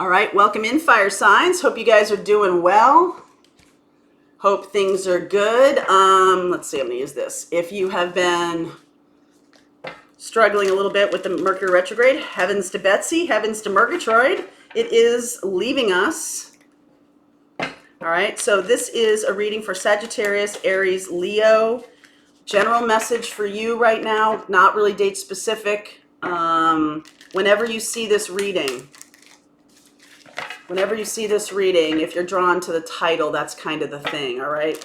All right, welcome in, fire signs. Hope you guys are doing well. Hope things are good. Let's see, I'm gonna use this. If you have been struggling a little bit with the Mercury retrograde, heavens to Betsy, heavens to Murgatroyd. It is leaving us. All right, so this is a reading for Sagittarius, Aries, Leo. General message for you right now, not really date specific. Whenever you see this reading, if you're drawn to the title, that's kind of the thing, all right?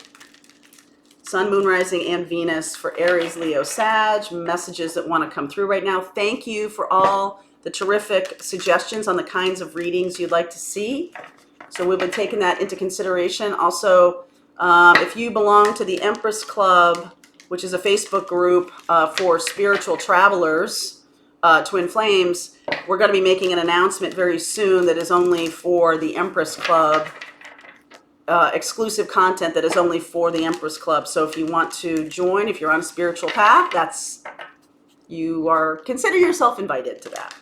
Sun, Moon, Rising, and Venus for Aries, Leo, Sag. Messages that want to come through right now. Thank you for all the terrific suggestions on the kinds of readings you'd like to see. So we've been taking that into consideration. Also, if you belong to the Empress Club, which is a Facebook group for spiritual travelers, Twin Flames, we're going to be making an announcement very soon that is only for the Empress Club. Exclusive content that is only for the Empress Club. So if you want to join, if you're on a spiritual path, consider yourself invited to that.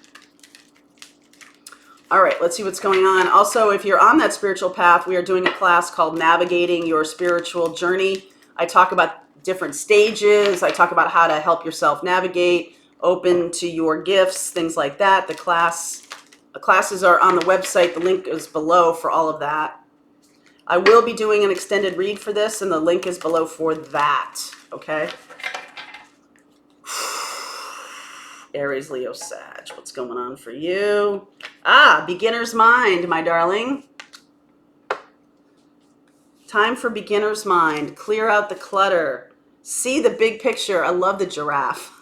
All right, let's see what's going on. Also, if you're on that spiritual path, we are doing a class called Navigating Your Spiritual Journey. I talk about different stages. I talk about how to help yourself navigate, open to your gifts, things like that. The classes are on the website. The link is below for all of that. I will be doing an extended read for this, and the link is below for that, okay? Aries, Leo, Sag, what's going on for you? Beginner's mind, my darling. Time for beginner's mind. Clear out the clutter. See the big picture. I love the giraffe.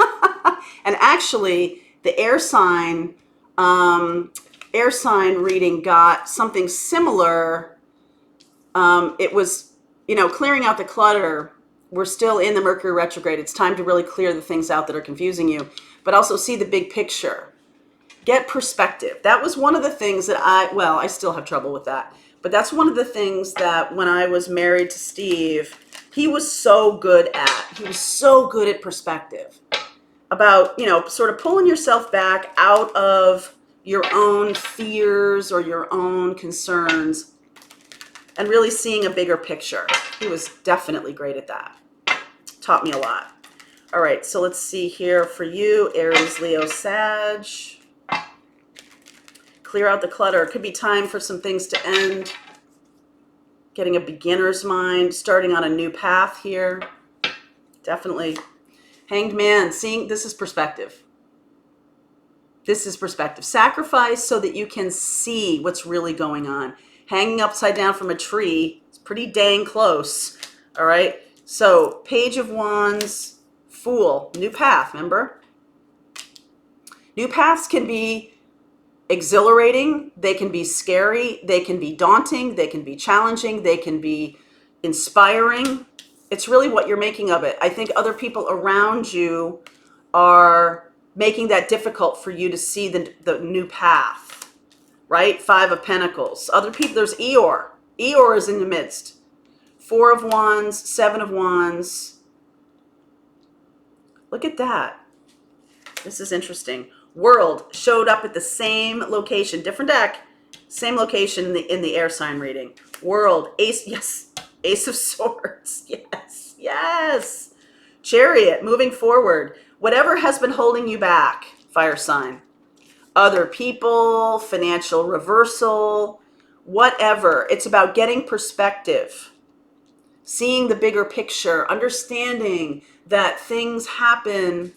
And actually, the air sign reading got something similar. It was, clearing out the clutter. We're still in the Mercury retrograde. It's time to really clear the things out that are confusing you, but also see the big picture. Get perspective. That was one of the things that I still have trouble with that, but that's one of the things that when I was married to Steve, he was so good at. He was so good at perspective about, sort of pulling yourself back out of your own fears or your own concerns and really seeing a bigger picture. He was definitely great at that. Taught me a lot. All right, so let's see here for you, Aries, Leo, Sag. Clear out the clutter. It could be time for some things to end. Getting a beginner's mind, starting on a new path here. Definitely. Hanged Man, this is perspective. This is perspective. Sacrifice so that you can see what's really going on. Hanging upside down from a tree, it's pretty dang close, all right? So, Page of Wands, Fool, new path, remember? New paths can be exhilarating, they can be scary, they can be daunting, they can be challenging, they can be inspiring. It's really what you're making of it. I think other people around you are making that difficult for you to see the new path, right? 5 of Pentacles. Other people, there's Eeyore. Eeyore is in the midst. 4 of Wands, 7 of Wands. Look at that. This is interesting. World showed up at the same location, different deck, same location in the air sign reading. World, Ace, yes, Ace of Swords, yes, yes. Chariot, moving forward. Whatever has been holding you back, fire sign. Other people, financial reversal, whatever. It's about getting perspective, seeing the bigger picture, understanding that things happen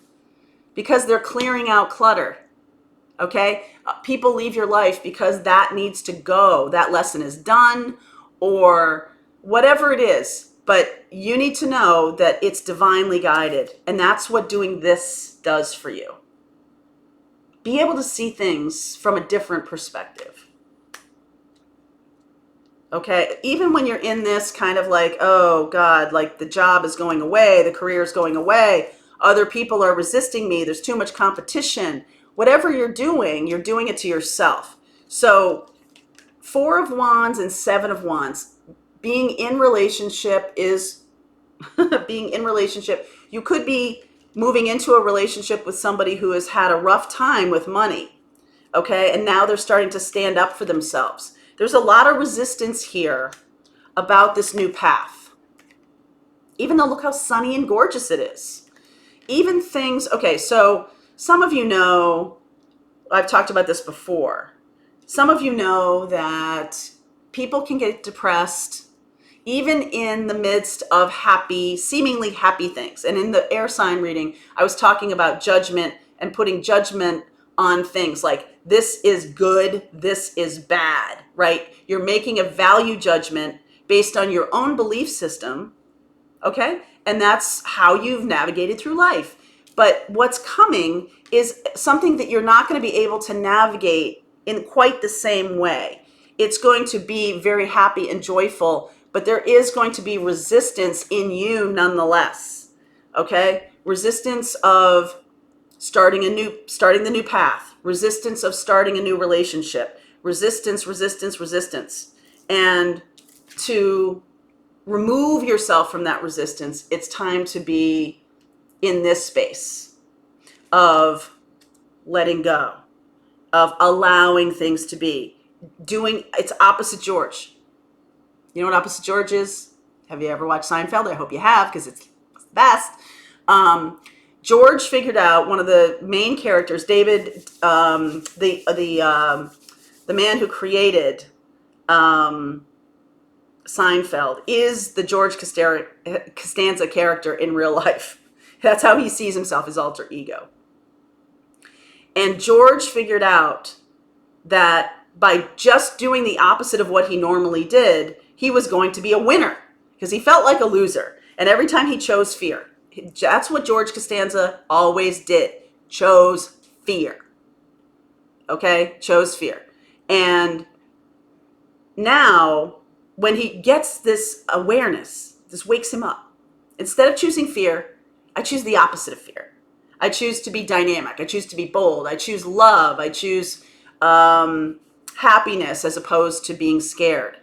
because they're clearing out clutter, okay? People leave your life because that needs to go. That lesson is done or whatever it is. But you need to know that it's divinely guided. And that's what doing this does for you. Be able to see things from a different perspective. Okay? Even when you're in this kind of like, oh God, like the job is going away, the career is going away, other people are resisting me, there's too much competition. Whatever you're doing it to yourself. So 4 of Wands and 7 of Wands. Being in relationship is being in relationship. You could be moving into a relationship with somebody who has had a rough time with money. okay? And now they're starting to stand up for themselves. There's a lot of resistance here about this new path. Even though look how sunny and gorgeous it is. Even things, okay, so some of you know, I've talked about this before. Some of you know that people can get depressed even in the midst of happy, seemingly happy things. And in the air sign reading, I was talking about judgment and putting judgment on things like this is good, this is bad, right? You're making a value judgment based on your own belief system, okay? And that's how you've navigated through life. But what's coming is something that you're not going to be able to navigate in quite the same way. It's going to be very happy and joyful, but there is going to be resistance in you nonetheless, okay? Resistance of starting the new path, resistance of starting a new relationship, resistance. And to remove yourself from that resistance, it's time to be in this space of letting go, of allowing things to be, doing, it's opposite George. You know what opposite George is? Have you ever watched Seinfeld? I hope you have, because it's the best. George figured out, one of the main characters, David, the man who created Seinfeld, is the George Costanza character in real life. That's how he sees himself, his alter ego. And George figured out that by just doing the opposite of what he normally did, he was going to be a winner because he felt like a loser. And every time he chose fear, that's what George Costanza always did, chose fear. Okay, chose fear. And now when he gets this awareness, this wakes him up. Instead of choosing fear, I choose the opposite of fear. I choose to be dynamic. I choose to be bold. I choose love. I choose happiness as opposed to being scared.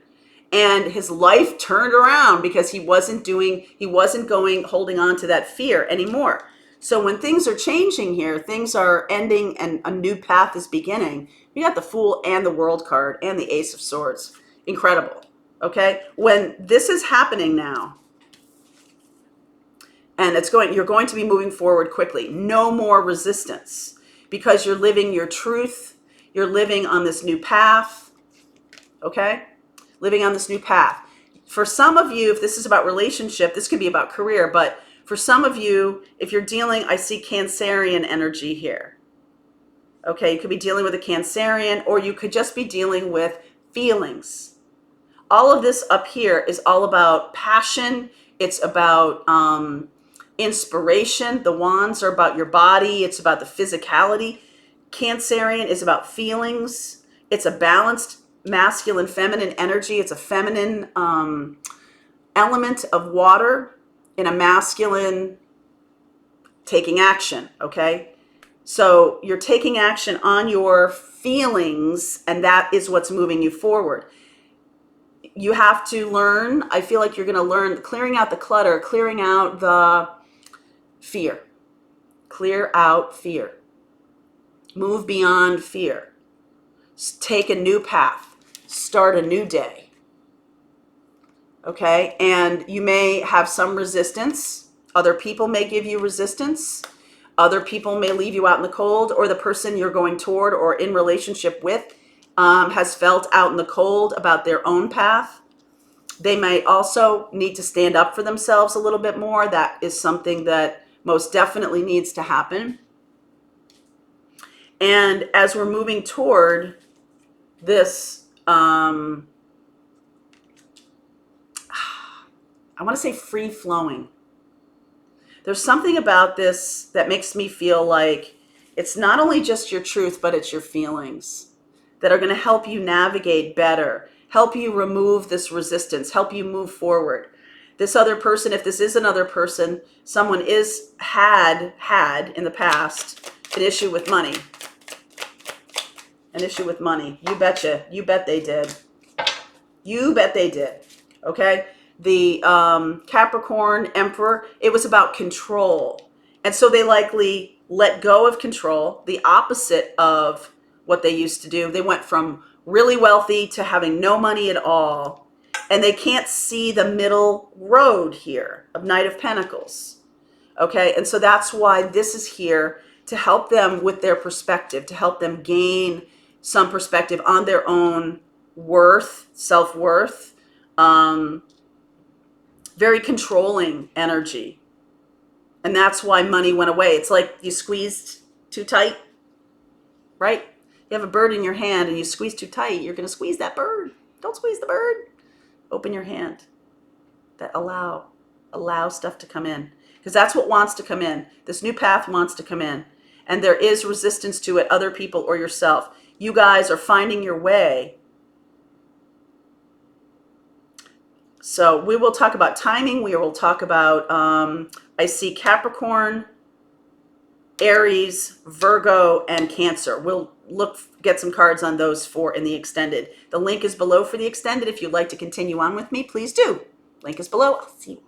And his life turned around because he wasn't holding on to that fear anymore. So when things are changing here, things are ending and a new path is beginning. We got the Fool and the World card and the Ace of Swords. Incredible. Okay? When this is happening now, and you're going to be moving forward quickly. No more resistance because you're living your truth. You're living on this new path. Okay? Living on this new path. For some of you, if this is about relationship, this could be about career, but for some of you, if you're dealing, I see Cancerian energy here. Okay, you could be dealing with a Cancerian, or you could just be dealing with feelings. All of this up here is all about passion. It's about inspiration. The wands are about your body. It's about the physicality. Cancerian is about feelings. It's a balanced masculine, feminine energy. It's a feminine element of water in a masculine taking action, okay? So you're taking action on your feelings, and that is what's moving you forward. You have to learn, I feel like you're going to learn clearing out the clutter, clearing out the fear. Clear out fear. Move beyond fear. Take a new path. Start a new day. Okay? And you may have some resistance. Other people may give you resistance. Other people may leave you out in the cold, or the person you're going toward or in relationship with has felt out in the cold about their own path. They might also need to stand up for themselves a little bit more. That is something that most definitely needs to happen. And as we're moving toward this, I want to say free flowing. There's something about this that makes me feel like it's not only just your truth, but it's your feelings that are going to help you navigate better, help you remove this resistance, help you move forward. This other person, if this is another person, someone had in the past an issue with money. An issue with money. You betcha. You bet they did. You bet they did. Okay? The Capricorn Emperor, it was about control. And so they likely let go of control, the opposite of what they used to do. They went from really wealthy to having no money at all. And they can't see the middle road here of Knight of Pentacles. Okay, and so that's why this is here to help them with their perspective, to help them gain some perspective on their own worth, self-worth. Very controlling energy. And that's why money went away. It's like you squeezed too tight, right? You have a bird in your hand and you squeeze too tight, you're going to squeeze that bird. Don't squeeze the bird. Open your hand. That allow stuff to come in, because that's what wants to come in. This new path wants to come in, and there is resistance to it, other people or yourself. You guys are finding your way. So we will talk about timing. We will talk about, I see Capricorn, Aries, Virgo, and Cancer. We'll get some cards on those four in the extended. The link is below for the extended. If you'd like to continue on with me, please do. Link is below. I'll see you.